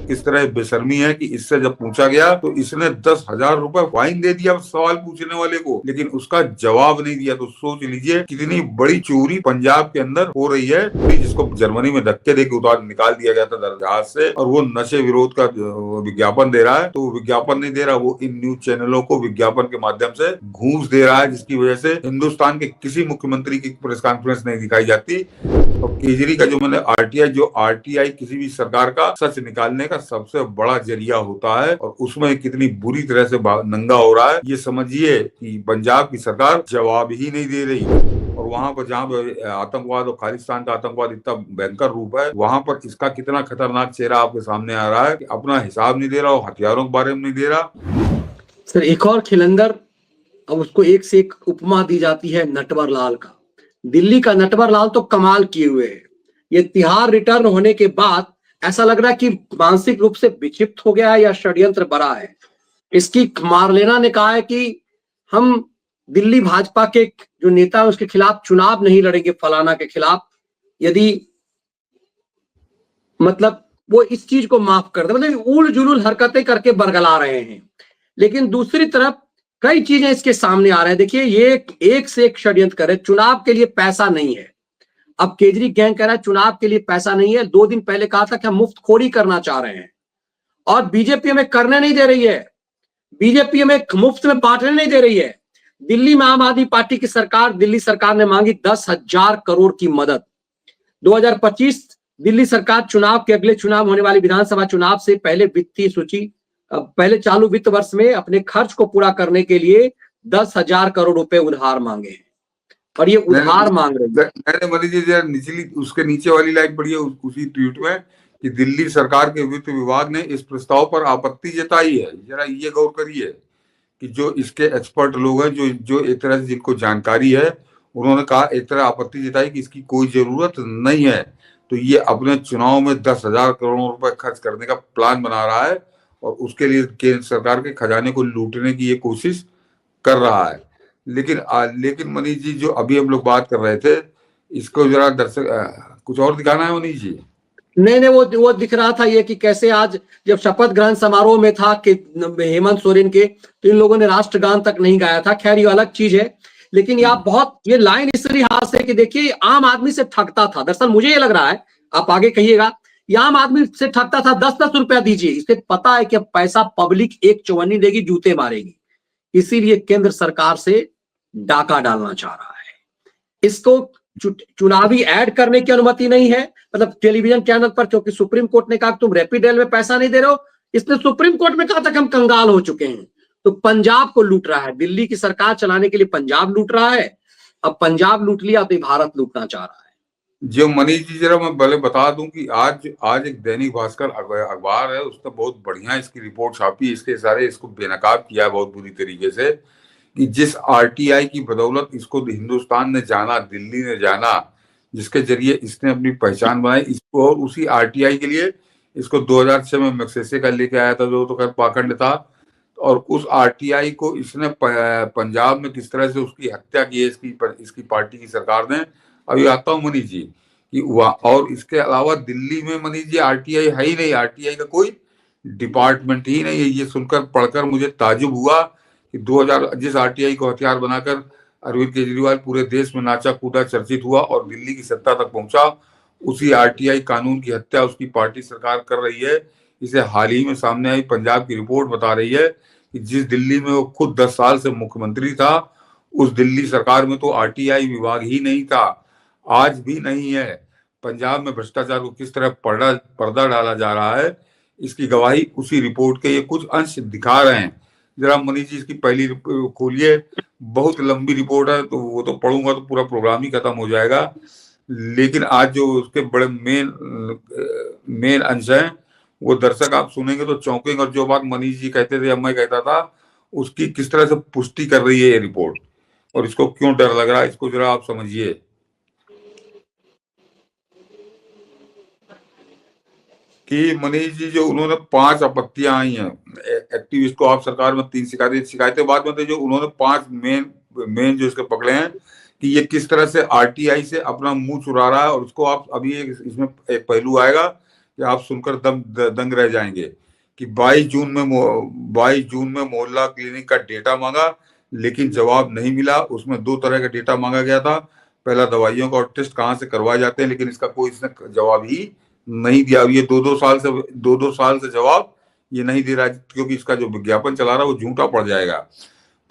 किस तरह बेशर्मी है कि इससे जब पूछा गया तो इसने 10,000 रुपए फाइन दे दिया सवाल पूछने वाले को, लेकिन उसका जवाब नहीं दिया। तो सोच लीजिए कितनी बड़ी चोरी पंजाब के अंदर हो रही है, जिसको जर्मनी में धक्के देके उतार निकाल दिया गया था जहाज से, और वो नशे विरोध का विज्ञापन दे रहा है। तो विज्ञापन नहीं दे रहा, वो इन न्यूज चैनलों को विज्ञापन के माध्यम से घूस दे रहा है, जिसकी वजह से हिंदुस्तान के किसी मुख्यमंत्री की प्रेस कॉन्फ्रेंस नहीं दिखाई जाती। और केजरी का जो मैंने आरटीआई किसी भी सरकार का सच निकालने का सबसे बड़ा जरिया होता है, और उसमें कितनी बुरी तरह से नंगा हो रहा है, ये समझिए कि पंजाब की सरकार जवाब ही नहीं दे रही। और वहां पर जहाँ पर आतंकवाद और खालिस्तान का आतंकवाद इतना भयंकर रूप है, वहां पर इसका कितना खतरनाक चेहरा आपके सामने आ रहा है कि अपना हिसाब नहीं दे रहा, हथियारों के बारे में नहीं दे रहा। सर एक और खिलंदर, अब उसको एक से एक उपमा दी जाती है नटवर लाल का। दिल्ली का नटवर लाल तो कमाल किए हुए है। ये तिहाड़ रिटर्न होने के बाद ऐसा लग रहा है कि मानसिक रूप से विक्षिप्त हो गया है या षड्यंत्र बड़ा है। इसकी मार्लेना ने कहा है कि हम दिल्ली भाजपा के जो नेता है उसके खिलाफ चुनाव नहीं लड़ेंगे, फलाना के खिलाफ, यदि मतलब वो इस चीज को माफ कर दे। मतलब उल जुलूल हरकतें करके बरगला रहे हैं। लेकिन दूसरी तरफ कई चीजें इसके सामने आ रहे हैं। देखिए ये एक से एक षड्यंत्र कर रहे हैं। चुनाव के लिए पैसा नहीं है। अब केजरी गैंग कह रहा है चुनाव के लिए पैसा नहीं है। 2 दिन पहले कहा था कि हम मुफ्तखोरी करना चाह रहे हैं, और बीजेपी हमें करने नहीं दे रही है। बीजेपी हमें मुफ्त में बांटने नहीं दे रही है। दिल्ली में आम आदमी पार्टी की सरकार, दिल्ली सरकार ने मांगी 10,000 करोड़ की मदद। 2025 दिल्ली सरकार चुनाव के अगले चुनाव होने वाली विधानसभा चुनाव से पहले वित्तीय सूची, पहले चालू वित्त वर्ष में अपने खर्च को पूरा करने के लिए 10,000 करोड़ रुपए उधार मांगे हैं, और ये उधार मांग रहे हैं। मैंने मनीष जी जरा निचली उसके नीचे वाली लाइन पढ़ी है उसी ट्वीट में कि दिल्ली सरकार के वित्त विभाग ने इस प्रस्ताव पर आपत्ति जताई है। जरा ये गौर करिए कि जो इसके एक्सपर्ट लोग हैं, जो एक तरह से जिनको जानकारी है, उन्होंने कहा, एक तरह आपत्ति जताई कि इसकी कोई जरूरत नहीं है। तो ये अपने चुनाव में 10,000 करोड़ रुपए खर्च करने का प्लान बना रहा है, और उसके लिए केंद्र सरकार के खजाने को लूटने की ये कोशिश कर रहा है। लेकिन मनीष जी, जो अभी हम लोग बात कर रहे थे, इसको जरा दर्शक कुछ और दिखाना है मनीष जी। नहीं, वो दिख रहा था ये कि कैसे आज जब शपथ ग्रहण समारोह में था कि हेमंत सोरेन के, तो इन लोगों ने राष्ट्रगान तक नहीं गाया था। खैर ये अलग चीज है, लेकिन ये लाइन इस लिहाज से कि देखिए आम आदमी से ठगता था। दरअसल मुझे ये लग रहा है, आप आगे कहिएगा, ये आम आदमी से ठगता था। 10-10 रुपया दीजिए, इसे पता है कि पैसा पब्लिक एक चौवन्नी देगी, जूते मारेगी, इसीलिए केंद्र सरकार से डाका डालना चाह रहा है। इसको चुनावी ऐड करने की अनुमति नहीं है, मतलब टेलीविजन चैनल पर, क्योंकि सुप्रीम कोर्ट ने कहा तुम रैपिड रेल में पैसा नहीं दे रहे हो। इसने सुप्रीम कोर्ट में कहा था कि हम कंगाल हो चुके हैं। तो पंजाब को लूट रहा है, दिल्ली की सरकार चलाने के लिए पंजाब लूट रहा है। अब पंजाब लूट लिया तो भारत लूटना चाह रहा है। जो मनीष जी, जरा मैं पहले बता दूं कि आज एक दैनिक भास्कर अखबार है, उसने बहुत बढ़िया इसकी रिपोर्ट छापी। इसको बेनकाब किया है बहुत बुरी तरीके से, कि जिस आरटीआई की बदौलत इसको हिंदुस्तान ने जाना, दिल्ली ने जाना, जिसके जरिए इसने अपनी पहचान बनाई, इसको, और उसी आरटीआई के लिए इसको 2006 में मैग्सेसे का लेके आया था, जो तो खैर पाखंड था। और उस आरटीआई को इसने पंजाब में किस तरह से उसकी हत्या की है इसकी पार्टी की सरकार ने। अभी आता हूँ मनीष जी कि और इसके अलावा दिल्ली में मनीष जी आरटीआई है ही नहीं, आरटीआई का कोई डिपार्टमेंट ही नहीं है। ये सुनकर पढ़कर मुझे ताजुब हुआ कि 2000 जिस आरटीआई को हथियार बनाकर अरविंद केजरीवाल पूरे देश में नाचा कूदा चर्चित हुआ और दिल्ली की सत्ता तक पहुंचा, उसी आरटीआई कानून की हत्या उसकी पार्टी सरकार कर रही है। इसे हाल ही में सामने आई पंजाब की रिपोर्ट बता रही है कि जिस दिल्ली में वो खुद 10 साल से मुख्यमंत्री था, उस दिल्ली सरकार में तो आरटीआई विभाग ही नहीं था, आज भी नहीं है। पंजाब में भ्रष्टाचार को किस तरह पर्दा डाला जा रहा है, इसकी गवाही उसी रिपोर्ट के ये कुछ अंश दिखा रहे हैं। जरा मनीष जी इसकी पहली खोलिए, बहुत लंबी रिपोर्ट है, तो वो तो पढ़ूंगा तो पूरा प्रोग्राम ही खत्म हो जाएगा। लेकिन आज जो उसके बड़े मेन अंश हैं, वो दर्शक आप सुनेंगे तो चौंकेंगे। और जो बात मनीष जी कहते थे, मैं कहता था, उसकी किस तरह से पुष्टि कर रही है ये रिपोर्ट, और इसको क्यों डर लग रहा है, इसको जरा आप समझिए। कि मनीष जी, जो उन्होंने 5 आपत्तियां आई हैं एक्टिविस्ट को, आप सरकार में 3 शिकायतें बाद में थे, जो उन्होंने 5 मेन जो इसके पकड़े हैं कि ये किस तरह से आरटीआई से अपना मुंह चुरा रहा है। और उसको आप अभी इसमें एक पहलू आएगा कि आप सुनकर दंग रह जाएंगे कि 22 जून में मोहल्ला क्लिनिक का डेटा मांगा, लेकिन जवाब नहीं मिला। उसमें 2 तरह का डेटा मांगा गया था। पहला दवाइयों का टेस्ट कहाँ से करवाए जाते हैं, लेकिन इसका कोई इसने जवाब ही नहीं दिया। अब ये 2-2 साल से जवाब ये नहीं दे रहा, क्योंकि इसका जो विज्ञापन चला रहा है वो झूठा पड़ जाएगा।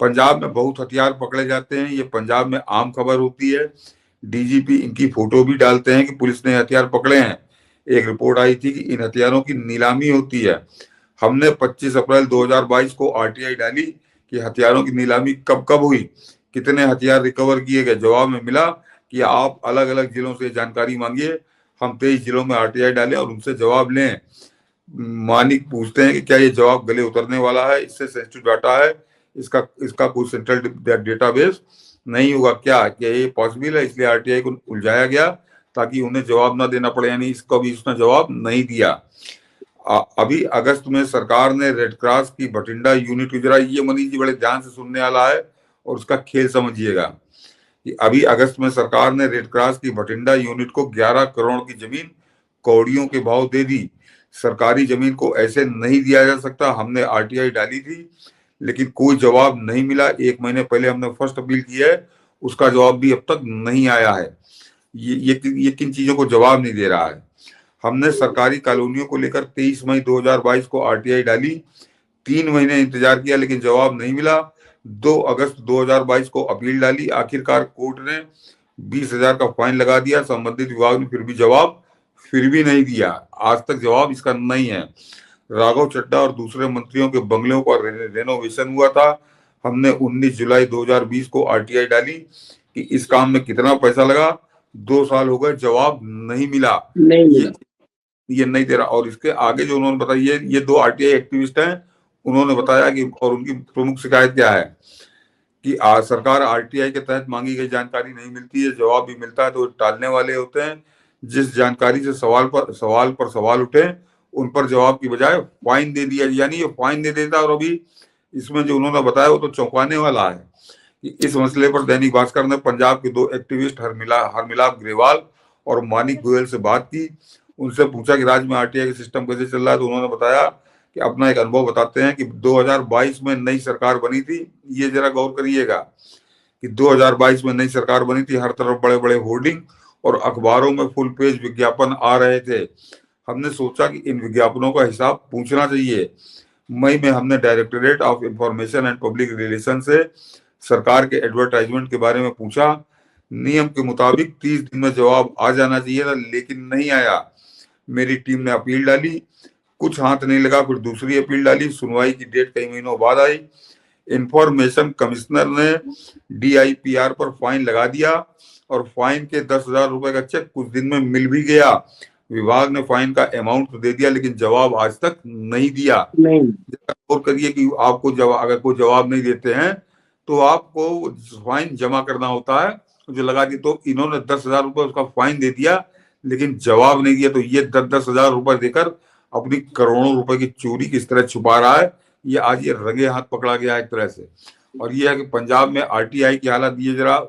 पंजाब में बहुत हथियार पकड़े जाते हैं, ये पंजाब में आम खबर होती है। डीजीपी इनकी फोटो भी डालते हैं कि पुलिस ने हथियार पकड़े हैं। एक रिपोर्ट आई थी कि इन हथियारों की नीलामी होती है। हमने 25 अप्रैल 2022 को आरटीआई डाली कि हथियारों की नीलामी कब कब हुई, कितने हथियार रिकवर किए गए। जवाब में मिला कि आप अलग अलग जिलों से जानकारी मांगिए। हम 23 जिलों में आरटीआई डालें और उनसे जवाब लें। मानिक पूछते हैं कि क्या ये जवाब गले उतरने वाला है, इससे सेंसिटिव डाटा है, इसका इसका कोई सेंट्रल डेटाबेस नहीं होगा क्या ये पॉसिबल है। इसलिए आरटीआई को उलझाया गया ताकि उन्हें जवाब ना देना पड़े, यानी इसको भी उसने जवाब नहीं दिया। अभी अगस्त में सरकार ने रेड क्रॉस की भटिंडा यूनिट गुजराई, ये मनीष जी बड़े ध्यान से सुनने वाला है और उसका खेल समझिएगा कि अभी अगस्त में सरकार ने रेड क्रॉस की भटिंडा यूनिट को 11 करोड़ की जमीन कौड़ियों के भाव दे दी। सरकारी जमीन को ऐसे नहीं दिया जा सकता। हमने आरटीआई डाली थी लेकिन कोई जवाब नहीं मिला। 1 महीने पहले हमने फर्स्ट अपील की है, उसका जवाब भी अब तक नहीं आया है। ये किन चीजों को जवाब नहीं दे रहा है। हमने सरकारी कॉलोनियों को लेकर 23 मई 2022 को आरटीआई डाली, 3 महीने इंतजार किया लेकिन जवाब नहीं मिला। 2 अगस्त 2022 को अपील डाली, आखिरकार कोर्ट ने 20,000 का फाइन लगा दिया। संबंधित विभाग ने फिर भी नहीं दिया। आज तक जवाब इसका नहीं है। राघव चड्ढा और दूसरे मंत्रियों के बंगलों का रेनोवेशन हुआ था। हमने 19 जुलाई 2020 को आरटीआई डाली कि इस काम में कितना पैसा लगा। 2 साल हो गए, जवाब नहीं मिला। ये नहीं दे रहा। और इसके आगे जो उन्होंने बताया, ये 2 आरटीआई एक्टिविस्ट हैं, उन्होंने बताया कि और उनकी प्रमुख शिकायत क्या है कि सरकार आरटीआई के तहत मांगी गई जानकारी नहीं मिलती है, जवाब भी मिलता है तो टालने वाले होते हैं। जिस जानकारी से सवाल पर सवाल उठे उन पर जवाब की बजाय फाइन दे दिया, यानी ये फाइन दे देता। और अभी इसमें जो उन्होंने बताया वो तो चौंकाने वाला है कि इस मसले पर दैनिक भास्कर ने पंजाब के 2 एक्टिविस्ट हरमिलाप ग्रेवाल और मानिक गोयल से बात की। उनसे पूछा कि राज्य में आरटीआई का सिस्टम कैसे चल रहा है, तो उन्होंने बताया कि अपना एक अनुभव बताते हैं कि 2022 में नई सरकार बनी थी। ये जरा गौर करिएगा कि 2022 में नई सरकार बनी थी, हर तरफ बड़े बड़े होर्डिंग और अखबारों में फुल पेज विज्ञापन आ रहे थे। हमने सोचा कि इन विज्ञापनों का हिसाब पूछना चाहिए। मई में हमने directorate of information and public relation से सरकार के एडवर्टाइजमेंट के बारे में पूछा। नियम के मुताबिक 30 दिन में जवाब आ जाना चाहिए था, लेकिन नहीं आया। मेरी टीम ने अपील डाली, कुछ हाथ नहीं लगा, फिर दूसरी अपील डाली। सुनवाई की डेट कई महीनों बाद आई। इंफॉर्मेशन कमिश्नर ने डीआईपीआर पर फाइन लगा दिया और फाइन के 10,000 रुपए का चेक कुछ दिन में मिल भी गया। विभाग ने फाइन का अमाउंट तो दे दिया लेकिन जवाब आज तक नहीं दिया। गौर करिए कि आपको अगर कोई जवाब नहीं देते हैं तो आपको फाइन जमा करना होता है जो लगा दी। तो इन्होंने 10,000 रुपए उसका फाइन दे दिया लेकिन जवाब नहीं दिया। तो ये 10,000 रुपए देकर अपनी करोड़ों रुपए की चोरी किस तरह छुपा रहा है, ये आज ये रंगे हाथ पकड़ा गया एक तरह से। और ये है कि पंजाब में आरटीआई की हालत, ये जरा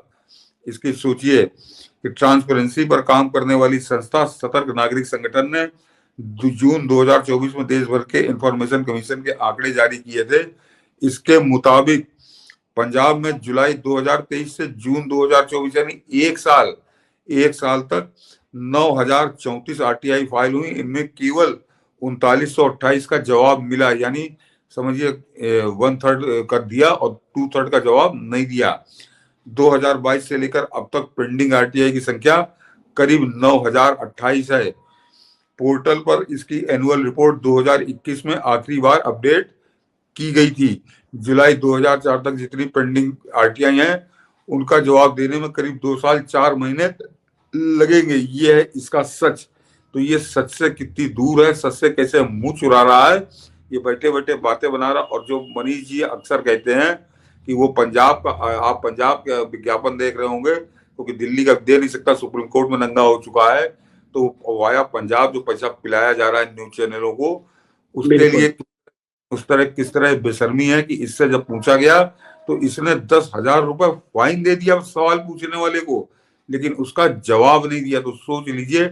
इसकी सोचिए कि ट्रांसपेरेंसी पर काम करने वाली संस्था सतर्क नागरिक संगठन ने जून 2024 में देश भर के इंफॉर्मेशन कमीशन के आंकड़े जारी किए थे। इसके मुताबिक पंजाब में जुलाई 2023 से जून 2024 यानी एक साल तक 9,034 आरटीआई फाइल हुई। इनमें केवल 3928 का जवाब मिला, यानी समझिए 1/3 कर दिया और 2/3 का जवाब नहीं दिया। 2022 से लेकर अब तक पेंडिंग आरटीआई की संख्या करीब 9,028 है। पोर्टल पर इसकी एनुअल रिपोर्ट 2021 में आखिरी बार अपडेट की गई थी। जुलाई 2004 तक जितनी पेंडिंग आरटीआई हैं उनका जवाब देने में करीब 2 साल 4 महीने लगेंगे। ये है इसका सच। तो ये सच से कितनी दूर है, सच से कैसे मुंह चुरा रहा है, ये बैठे बैठे बातें बना रहा। और जो मनीष जी अक्सर कहते हैं कि वो पंजाब का, आप पंजाब का विज्ञापन देख रहे होंगे क्योंकि दिल्ली का दे नहीं सकता, सुप्रीम कोर्ट में नंगा हो चुका है। तो वाया पंजाब जो पैसा पिलाया जा रहा है न्यूज चैनलों को, उसके लिए किस तरह बेशर्मी है कि इससे जब पूछा गया तो इसने 10,000 रुपए फाइन दे दिया सवाल पूछने वाले को, लेकिन उसका जवाब नहीं दिया। तो सोच लीजिए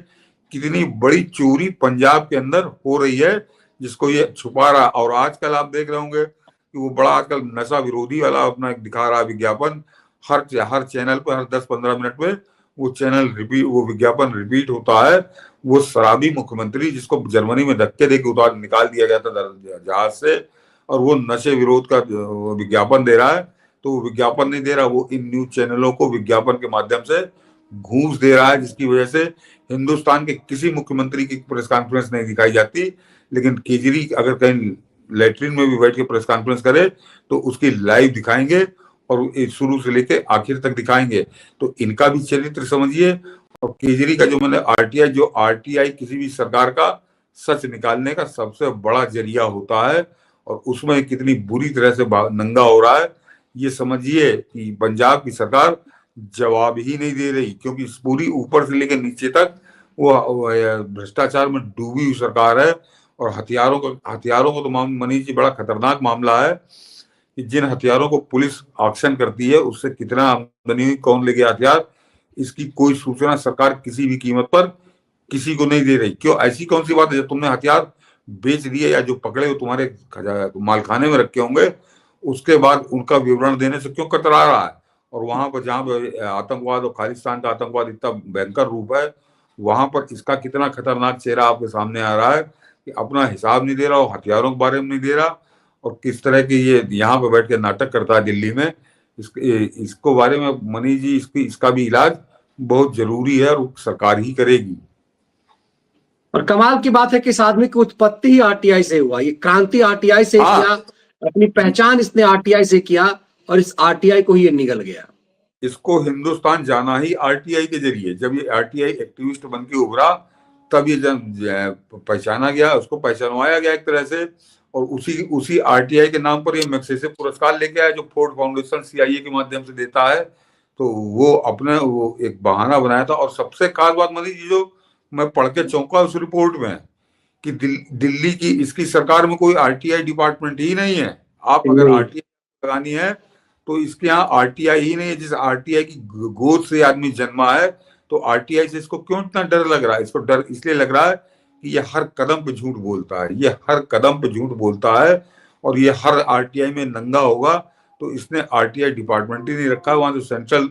कितनी बड़ी चोरी पंजाब के अंदर हो रही है जिसको ये छुपा रहा। और आजकल आप देख रहे होंगे कि वो बड़ा आजकल नशा विरोधी वाला अपना एक दिखा रहा विज्ञापन, हर चैनल पर हर 10-15 मिनट में वो विज्ञापन रिपीट होता है। वो शराबी मुख्यमंत्री जिसको जर्मनी में धक्के देके उतार निकाल दिया गया था जहाज से, और वो नशे विरोध का विज्ञापन दे रहा है। तो वो विज्ञापन नहीं दे रहा, वो इन न्यूज चैनलों को विज्ञापन के माध्यम से घूस दे रहा है, जिसकी वजह से हिंदुस्तान के किसी मुख्यमंत्री की प्रेस कॉन्फ्रेंस नहीं दिखाई जाती, लेकिन केजरी अगर कहीं लेटरिन में भी बैठ के प्रेस कॉन्फ्रेंस करे तो उसकी लाइव दिखाएंगे और शुरू से लेके आखिर तक दिखाएंगे। तो इनका भी चरित्र समझिए। और केजरी का जो मैंने आरटीआई किसी भी सरकार का सच निकालने का सबसे बड़ा जरिया होता है, और उसमें कितनी बुरी तरह से नंगा हो रहा है ये समझिए कि पंजाब की सरकार जवाब ही नहीं दे रही, क्योंकि पूरी ऊपर से लेकर नीचे तक वो भ्रष्टाचार में डूबी हुई सरकार है। और हथियारों को तो मनीष जी बड़ा खतरनाक मामला है कि जिन हथियारों को पुलिस ऑक्शन करती है उससे कितना आमदनी हुई, कौन ले गया हथियार, इसकी कोई सूचना सरकार किसी भी कीमत पर किसी को नहीं दे रही। क्यों? ऐसी कौन सी बात है जब तुमने हथियार बेच दिए या जो पकड़े हो तुम्हारे मालखाने में रखे होंगे, उसके बाद उनका विवरण देने से क्यों कतरा रहा है? और वहां पर जहां पर आतंकवाद और खालिस्तान का आतंकवाद इतना भयंकर रूप है, वहां पर इसका कितना खतरनाक चेहरा आपके सामने आ रहा है कि अपना हिसाब नहीं दे रहा, और हथियारों के बारे में नहीं दे रहा, और किस तरह की ये यहाँ पे बैठ के नाटक करता है दिल्ली में। इसको बारे में मनीष जी इसका भी इलाज बहुत जरूरी है और सरकार ही करेगी। और कमाल की बात है कि इस आदमी की उत्पत्ति ही आरटीआई से हुआ, ये क्रांति आरटीआई से किया, अपनी पहचान इसने आरटीआई से किया, और इस आरटीआई को ही ये निगल गया। इसको हिंदुस्तान जाना ही आरटीआई के जरिए, जब ये आरटीआई एक्टिविस्ट बन के उभरा तब ये पहचाना गया, उसको पहचानवाया गया एक तरह से। और उसी आरटीआई के नाम पर ये मैग्सेसे पुरस्कार लेके आया जो फोर्ड फाउंडेशन सीआईए के माध्यम से देता है। तो वो एक बहाना बनाया था। और सबसे खास बात मनीष जी जो मैं पढ़ के चौंका उस रिपोर्ट में कि दिल्ली की इसकी सरकार में कोई आरटीआई डिपार्टमेंट ही नहीं है। आप अगर आरटीआई लगानी है तो इसके यहाँ आरटीआई ही नहीं है। जिस आरटीआई की गोद से आदमी जन्मा है, तो आरटीआई से इसको क्यों इतना डर लग रहा है? इसको डर इसलिए लग रहा है कि ये हर कदम पे झूठ बोलता है, ये हर कदम पे झूठ बोलता है, और ये हर आरटीआई में नंगा होगा। तो इसने आरटीआई डिपार्टमेंट ही नहीं रखा, वहां जो सेंट्रल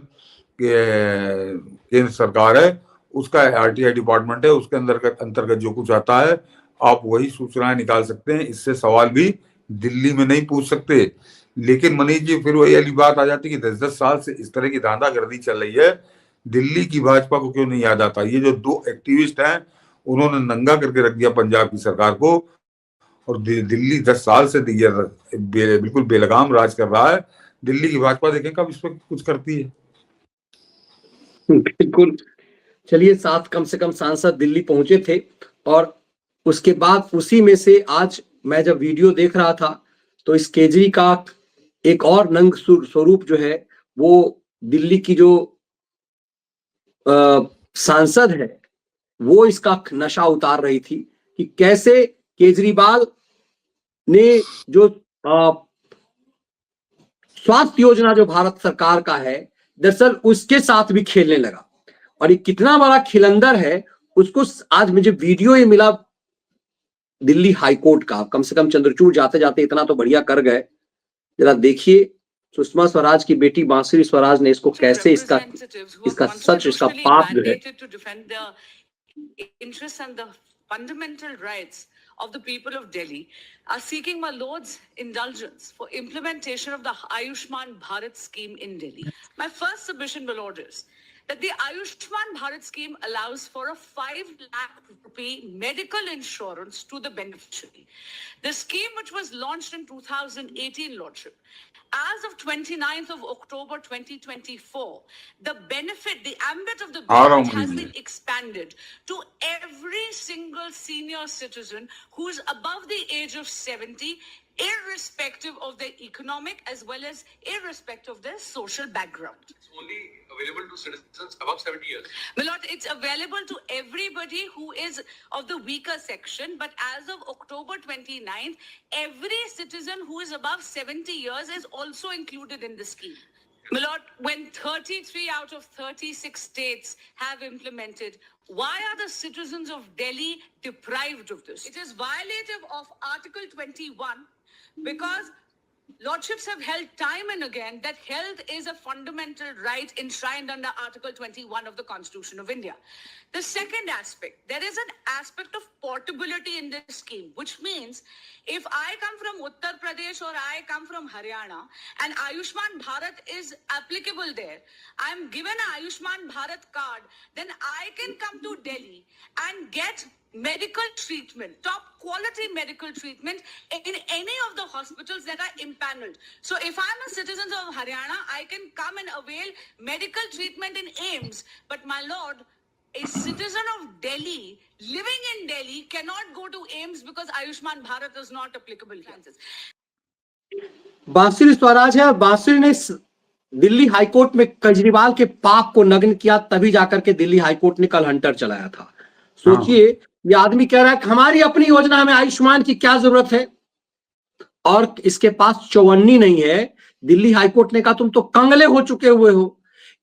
केंद्र सरकार है उसका आरटीआई डिपार्टमेंट है, उसके अंतर्गत जो कुछ आता है आप वही सूचनाएं निकाल सकते हैं। इससे सवाल भी दिल्ली में नहीं पूछ सकते। लेकिन मनीष जी फिर वही वाली बात आ जाती है कि 10-10 साल से इस तरह की दादागिरी चल रही है, दिल्ली की भाजपा को क्यों नहीं याद आता? ये जो दो एक्टिविस्ट हैं उन्होंने नंगा करके रख दिया पंजाब की सरकार को, और दिल्ली 10 साल से बिल्कुल बेलगाम राज कर रहा है। दिल्ली की भाजपा देखें कब इस पर कुछ करती है। बिल्कुल। चलिए, 7 कम से कम सांसद दिल्ली पहुंचे थे, और उसके बाद उसी में से आज मैं जब वीडियो देख रहा था तो इस केजरी का एक और नंग स्वरूप जो है वो दिल्ली की जो सांसद है वो इसका नशा उतार रही थी कि कैसे केजरीवाल ने जो स्वास्थ्य योजना जो भारत सरकार का है दरअसल उसके साथ भी खेलने लगा। और ये कितना बड़ा खिलंदर है उसको आज मुझे वीडियो ही मिला दिल्ली हाईकोर्ट का। कम से कम चंद्रचूड़ जाते जाते इतना तो बढ़िया कर गए। जरा देखिए सुषमा स्वराज की बेटी बांसुरी स्वराज ने इसको कैसे इसका सच इसका पाप जो है of the people of Delhi are seeking my lord's indulgence for implementation of the Ayushman Bharat scheme in Delhi. My first submission, my lord, is that the Ayushman Bharat scheme allows for a 5 lakh rupee medical insurance to the beneficiary. The scheme, which was launched in 2018, lordship, as of 29th of October 2024, the ambit of the benefit has been expanded to every single senior citizen who is above the age of 70, irrespective of their economic as well as irrespective of their social background. It's only available to citizens above 70 years. My lord, it's available to everybody who is of the weaker section, but as of October 29th, every citizen who is above 70 years is also included in the scheme. My lord, when 33 out of 36 states have implemented, why are the citizens of Delhi deprived of this? It is violative of Article 21 because lordships have held time and again that health is a fundamental right enshrined under Article 21 of the Constitution of India. The second aspect, there is an aspect of portability in this scheme, which means if I come from Uttar Pradesh or I come from Haryana and Ayushman Bharat is applicable there, I am given an Ayushman Bharat card, then I can come to Delhi and get medical treatment, top quality medical treatment in any of the hospitals that are impaneled. So if I'm a citizen of Haryana, I can come and avail medical treatment in AIIMS. But my lord, a citizen of Delhi living in Delhi cannot go to AIIMS because Ayushman Bharat is not applicable here. बांसुरी स्वराज है और बांसुरी ने Delhi high court में केजरीवाल के पाप को नग्न किया, तभी जाकर के दिल्ली हाईकोर्ट ने कल हंटर चलाया था। सोचिए, ये आदमी कह रहा है कि हमारी अपनी योजना, हमें आयुष्मान की क्या जरूरत है, और इसके पास चौवन्नी नहीं है। दिल्ली हाईकोर्ट ने कहा तुम तो कंगले हो चुके हुए हो।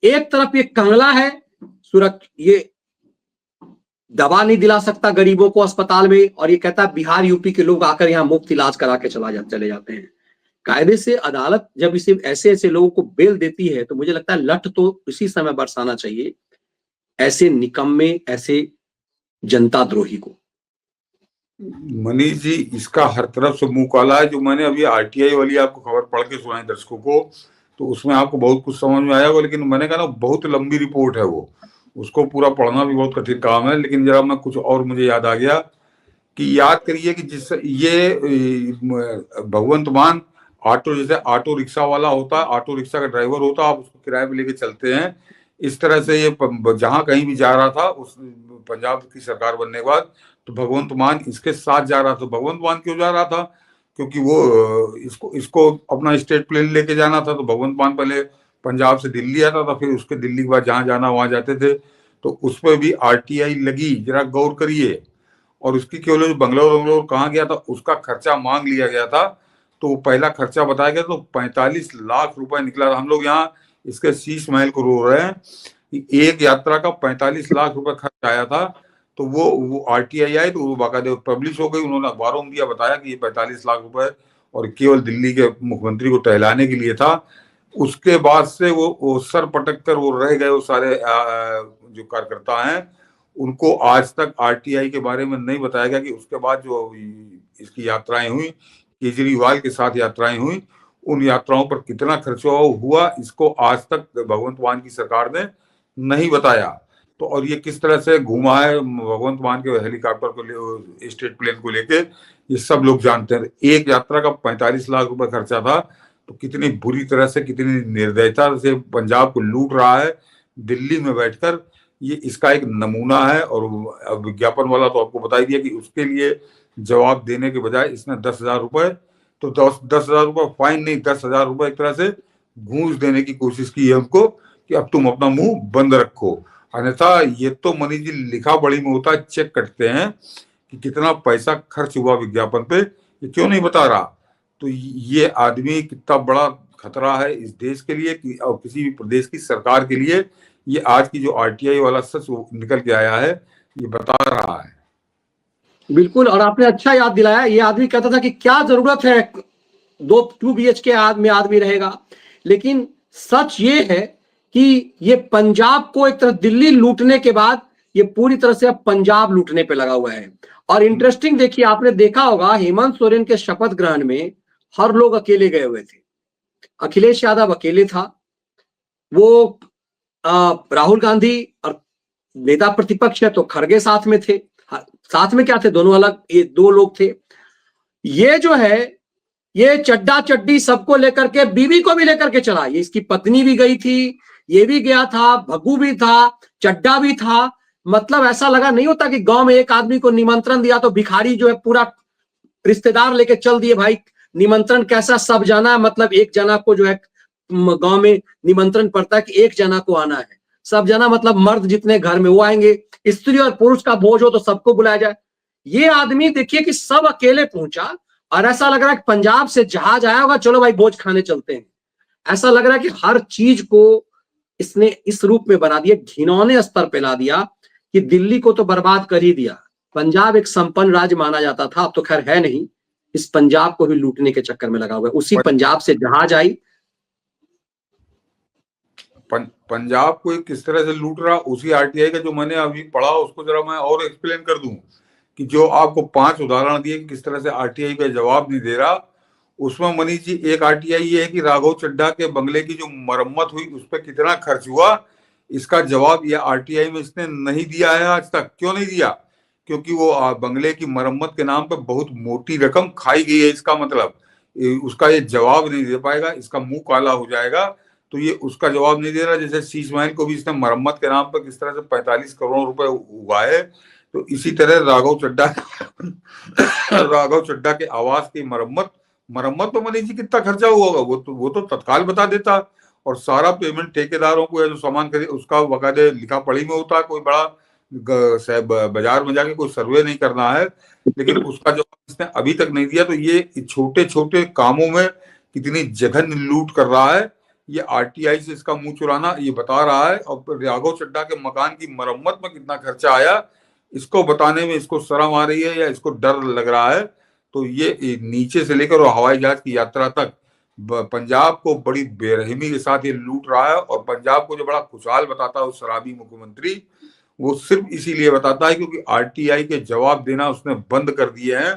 एक तरफ ये कंगला है, ये दवा नहीं दिला सकता गरीबों को अस्पताल में, और ये कहता है बिहार यूपी के लोग आकर यहाँ मुफ्त इलाज करा के चले जाते हैं। कायदे से अदालत जब इसे ऐसे लोगों को बेल देती है तो मुझे लगता है लठ तो इसी समय बरसाना चाहिए ऐसे निकम्मे, ऐसे जनता द्रोही को। मनीष जी, इसका हर तरफ से मुंह काला है। जो मैंने अभी आरटीआई वाली आपको खबर पढ़ के सुनाई दर्शकों को, तो उसमें आपको बहुत कुछ समझ में आया होगा, लेकिन मैंने कहा ना बहुत लंबी रिपोर्ट है वो, उसको पूरा पढ़ना भी बहुत कठिन काम है। लेकिन जरा मैं कुछ और मुझे याद आ गया कि याद करिए कि जिस ये भगवंत मान ऑटो, जैसे ऑटो रिक्शा वाला होता है, ऑटो रिक्शा का ड्राइवर होता है, आप उसको किराए पे लेके चलते हैं, इस तरह से ये जहां कहीं भी जा रहा था उस पंजाब की सरकार बनने के बाद, तो भगवंत मान इसके साथ जा रहा था। भगवंत मान क्यों जा रहा था? क्योंकि वो इसको अपना स्टेट प्लेन लेके जाना था। तो भगवंत मान पहले पंजाब से दिल्ली आता था, फिर उसके दिल्ली के बाद जहां जाना वहां जाते थे, तो उस पर भी आरटीआई लगी। जरा गौर करिए। और उसकी केवल जो बंगलोर कहाँ गया था उसका खर्चा मांग लिया गया था, तो वो पहला खर्चा बताया गया तो 45 लाख रुपए निकला। हम लोग यहाँ इसके शीश महल को रो रहे हैं कि एक यात्रा का 45 लाख रुपए खर्च आया था। तो वो आरटीआई आई तो वो बाकायदे पब्लिश हो गई, उन्होंने अखबारों में दिया, बताया कि ये 45 लाख रुपए और केवल दिल्ली के मुख्यमंत्री को टहलाने के लिए था। उसके बाद से वो सर पटक कर वो रह गए। वो सारे जो कार्यकर्ता हैं उनको आज तक आरटीआई के बारे में नहीं बताया गया कि उसके बाद जो इसकी यात्राएं हुई, केजरीवाल के साथ यात्राएं हुई, उन यात्राओं पर कितना खर्चा हुआ, इसको आज तक भगवंत मान की सरकार ने नहीं बताया। तो और ये किस तरह से घुमा है भगवंत मान के हेलीकॉप्टर को, स्टेट प्लेन को लेके, ये सब लोग जानते हैं। एक यात्रा का 45 लाख रुपए खर्चा था। तो कितनी बुरी तरह से, कितनी निर्दयता से पंजाब को लूट रहा है दिल्ली में बैठकर, ये इसका एक नमूना है। और विज्ञापन वाला तो आपको बता ही दिया कि उसके लिए जवाब देने के बजाय इसने 10,000 रुपए, तो 10,000 रुपए फाइन नहीं, 10,000 रुपए एक तरह से घूस देने की कोशिश की है उनको कि अब तुम अपना मुंह बंद रखो। अन्यथा ये तो मनीष जी लिखा बड़ी में होता है, चेक कटते हैं कि कितना पैसा खर्च हुआ विज्ञापन पे, ये क्यों नहीं बता रहा। तो ये आदमी कितना बड़ा खतरा है इस देश के लिए और किसी भी प्रदेश की सरकार के लिए। ये आज की जो आरटीआई वाला सच निकल के आया है, ये बता रहा है। बिल्कुल, और आपने अच्छा याद दिलाया। ये आदमी कहता था कि क्या जरूरत है 2 BHK में आदमी रहेगा, लेकिन सच ये है कि ये पंजाब को एक तरह दिल्ली लूटने के बाद ये पूरी तरह से अब पंजाब लूटने पे लगा हुआ है। और इंटरेस्टिंग देखिए, आपने देखा होगा हेमंत सोरेन के शपथ ग्रहण में हर लोग अकेले गए हुए थे। अखिलेश यादव अकेले था, वो राहुल गांधी और नेता प्रतिपक्ष है तो खड़गे साथ में थे। साथ में क्या थे, दोनों अलग, ये 2 लोग थे। ये जो है ये चड्डा चड्डी सबको लेकर के, बीवी को भी लेकर के चला। ये इसकी पत्नी भी गई थी, ये भी गया था, भग्गू भी था, चड्डा भी था। मतलब ऐसा लगा नहीं होता कि गांव में एक आदमी को निमंत्रण दिया तो भिखारी जो है पूरा रिश्तेदार लेके चल दिए, भाई निमंत्रण कैसा, सब जाना है। मतलब एक जना को जो है गांव में निमंत्रण पड़ता है कि एक जना को आना है, सब जना मतलब मर्द जितने घर में वो आएंगे, स्त्री और पुरुष का बोझ हो तो सबको बुलाया जाए। ये आदमी देखिए कि सब अकेले पहुंचा और ऐसा लग रहा है कि पंजाब से जहाज आया होगा, चलो भाई बोझ खाने चलते हैं। ऐसा लग रहा है कि हर चीज को इसने इस रूप में बना दिया, घिनौने स्तर पे ला दिया कि दिल्ली को तो बर्बाद कर ही दिया। पंजाब एक संपन्न राज्य माना जाता था, अब तो खैर है नहीं, इस पंजाब को भी लूटने के चक्कर में लगा हुआ है। उसी पंजाब से जहाज आई, पंजाब को किस तरह से लूट रहा, उसी आरटीआई का जो मैंने अभी पढ़ा उसको जरा मैं और एक्सप्लेन कर दूं कि जो आपको 5 उदाहरण दिए कि किस तरह से आरटीआई का जवाब नहीं दे रहा, उसमें मनीष जी एक आरटीआई ये है कि राघव चड्ढा के बंगले की जो मरम्मत हुई उस पर कितना खर्च हुआ, इसका जवाब ये आरटीआई में इसने नहीं दिया है आज तक। क्यों नहीं दिया? क्योंकि वो बंगले की मरम्मत के नाम पर बहुत मोटी रकम खाई गई है। इसका मतलब उसका ये जवाब नहीं दे पाएगा, इसका मुंह काला हो जाएगा, तो ये उसका जवाब नहीं दे रहा। जैसे शीश महल को भी इसने मरम्मत के नाम पर किस तरह से 45 करोड़ रुपए उगाए, तो इसी तरह राघव चड्ढा के आवास की मरम्मत तो मनीष जी कितना खर्चा हुआ होगा वो तो तत्काल बता देता, और सारा पेमेंट ठेकेदारों को या जो सामान खरीद उसका वकायदे लिखा पढ़ी में होता है। कोई बड़ा बाजार में जाके कोई सर्वे नहीं करना है, लेकिन उसका जवाब इसने अभी तक नहीं दिया। तो ये छोटे छोटे कामों में कितनी जघन्य लूट कर रहा है, ये आरटीआई से इसका मुंह चुराना ये बता रहा है। और राघव चड्ढा के मकान की मरम्मत में कितना खर्चा आया, इसको बताने में इसको शर्म आ रही है या इसको डर लग रहा है। तो ये नीचे से लेकर हवाई जहाज की यात्रा तक पंजाब को बड़ी बेरहमी के साथ ये लूट रहा है। और पंजाब को जो बड़ा खुशहाल बताता है उस शराबी मुख्यमंत्री, वो सिर्फ इसीलिए बताता है क्योंकि आरटीआई के जवाब देना उसने बंद कर दिए हैं।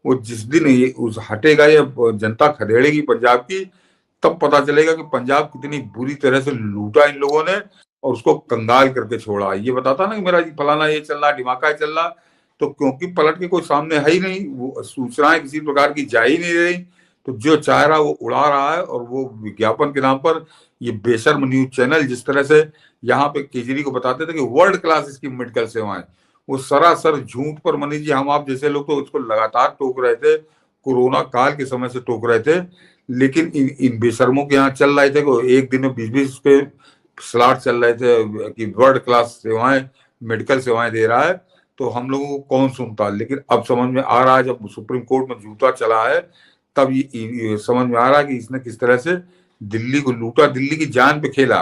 वो जिस दिन ये उस हटेगा या जनता खदेड़ेगी पंजाब की, तब पता चलेगा कि पंजाब कितनी बुरी तरह से लूटा इन लोगों ने और उसको कंगाल करके छोड़ा। ये बताता ना कि मेरा फलाना ये चल रहा, ढिमाका चल रहा, तो क्योंकि पलट के कोई सामने है ही नहीं, वो सूचनाएं किसी प्रकार की जा ही नहीं रही, तो जो चाह रहा वो उड़ा रहा है। और वो विज्ञापन के नाम पर ये बेशर्म न्यूज चैनल जिस तरह से यहाँ पे केजरी को बताते थे कि वर्ल्ड क्लास इसकी मेडिकल सेवाएं, वो सरासर झूठ पर मनीष जी हम आप जैसे लोग तो उसको लगातार टोक रहे थे, कोरोना काल के समय से टोक रहे थे, लेकिन इन बेशर्मों के यहाँ चल रहे थे को एक दिन में 20-20 के स्लॉट चल रहे थे कि वर्ल्ड क्लास सेवाएं मेडिकल सेवाएं दे रहा है, तो हम लोगों को कौन सुनता। लेकिन अब समझ में आ रहा है, जब सुप्रीम कोर्ट में जूता चला है तब ये समझ में आ रहा है कि इसने किस तरह से दिल्ली को लूटा, दिल्ली की जान पे खेला।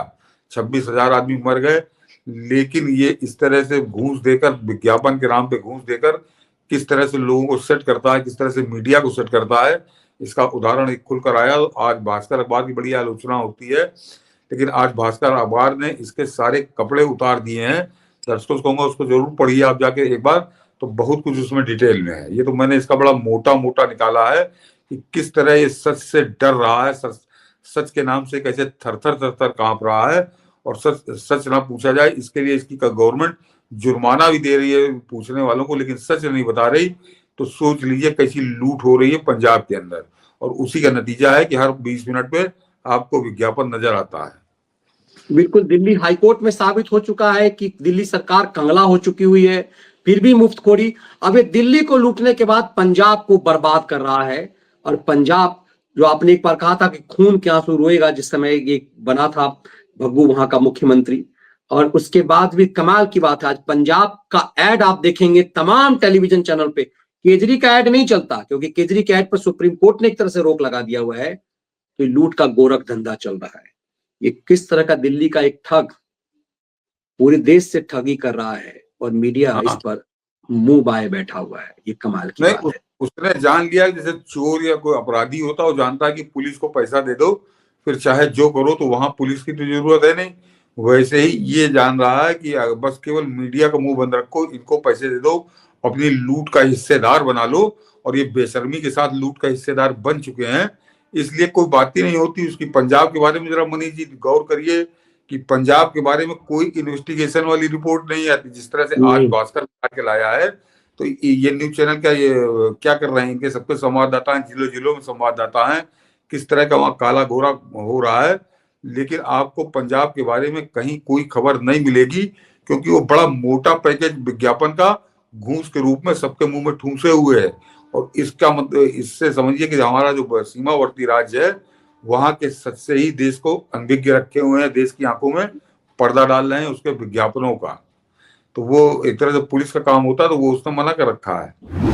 26,000 आदमी मर गए, लेकिन ये इस तरह से घूस देकर, विज्ञापन के नाम पे घूस देकर किस तरह से लोगों को सेट करता है, किस तरह से मीडिया को सेट करता है, इसका उदाहरण एक खुलकर आया। आज भास्कर अखबार की बड़ी आलोचना होती है, लेकिन आज भास्कर अखबार ने इसके सारे कपड़े उतार दिए हैं। दर्शकों को कहूंगा उसको जरूर पढ़िए आप जाके एक बार, तो बहुत कुछ उसमें डिटेल में है। ये तो मैंने इसका बड़ा मोटा मोटा निकाला है कि किस तरह ये सच से डर रहा है, सच के नाम से कैसे थर थर कांप रहा है। और सच ना पूछा जाए इसके लिए इसकी गवर्नमेंट जुर्माना भी दे रही है पूछने वालों को, लेकिन सच नहीं बता रही। तो सोच लीजिए कैसी लूट हो रही है पंजाब के अंदर, और उसी का नतीजा है कि हर 20 मिनट पे आपको विज्ञापन नजर आता है। बिल्कुल, दिल्ली हाईकोर्ट में साबित हो चुका है कि दिल्ली सरकार कंगला हो चुकी हुई है, फिर भी मुफ्तखोरी। अब ये दिल्ली को लूटने के बाद पंजाब को बर्बाद कर रहा है। और पंजाब, जो आपने एक बार कहा था कि खून के आंसू रोएगा, जिस समय ये बना था भग्गू वहां का मुख्यमंत्री, और उसके बाद भी कमाल की बात है, आज पंजाब का एड आप देखेंगे तमाम टेलीविजन चैनल पे, केजरी का एड नहीं चलता, क्योंकि केजरी के एड पर सुप्रीम कोर्ट ने एक तरह से रोक लगा दिया हुआ है। तो लूट का गोरख धंधा चल रहा है। ये किस तरह का दिल्ली का एक ठग पूरे देश से ठगी कर रहा है, और मीडिया इस पर मुंह बाए बैठा हुआ है। ये कमाल की बात है। उसने जान लिया जैसे चोर या कोई अपराधी होता है, वो जानता है कि पुलिस को पैसा दे दो फिर चाहे जो करो, तो वहां पुलिस की तो जरूरत है नहीं। वैसे ही ये जान रहा है कि बस केवल मीडिया का मुंह बंद रखो, इनको पैसे दे दो, अपनी लूट का हिस्सेदार बना लो। और ये बेशर्मी के साथ लूट का हिस्सेदार बन चुके हैं, इसलिए कोई बात ही नहीं होती उसकी। पंजाब के बारे में जरा मनीष जी गौर करिए कि पंजाब के बारे में कोई इन्वेस्टिगेशन वाली रिपोर्ट नहीं आती, जिस तरह से आज भास्कर के लाया है। तो ये न्यूज चैनल क्या कर रहे हैं, इनके सबके संवाददाता हैं, जिलों जिलों में संवाददाता हैं, किस तरह का वहाँ काला घोरा हो रहा है। लेकिन आपको पंजाब के बारे में कहीं कोई खबर नहीं मिलेगी, क्योंकि वो बड़ा मोटा पैकेज विज्ञापन का घूस के रूप में सबके मुंह में ठूंसे हुए है। और इसका मतलब इससे समझिए कि हमारा जो सीमावर्ती राज्य है, वहां के सच से ही देश को अनभिज्ञ रखे हुए हैं, देश की आंखों में पर्दा डाल रहे हैं उसके विज्ञापनों का। तो वो एक तरह से पुलिस का काम होता है, तो वो उसने मना कर रखा है।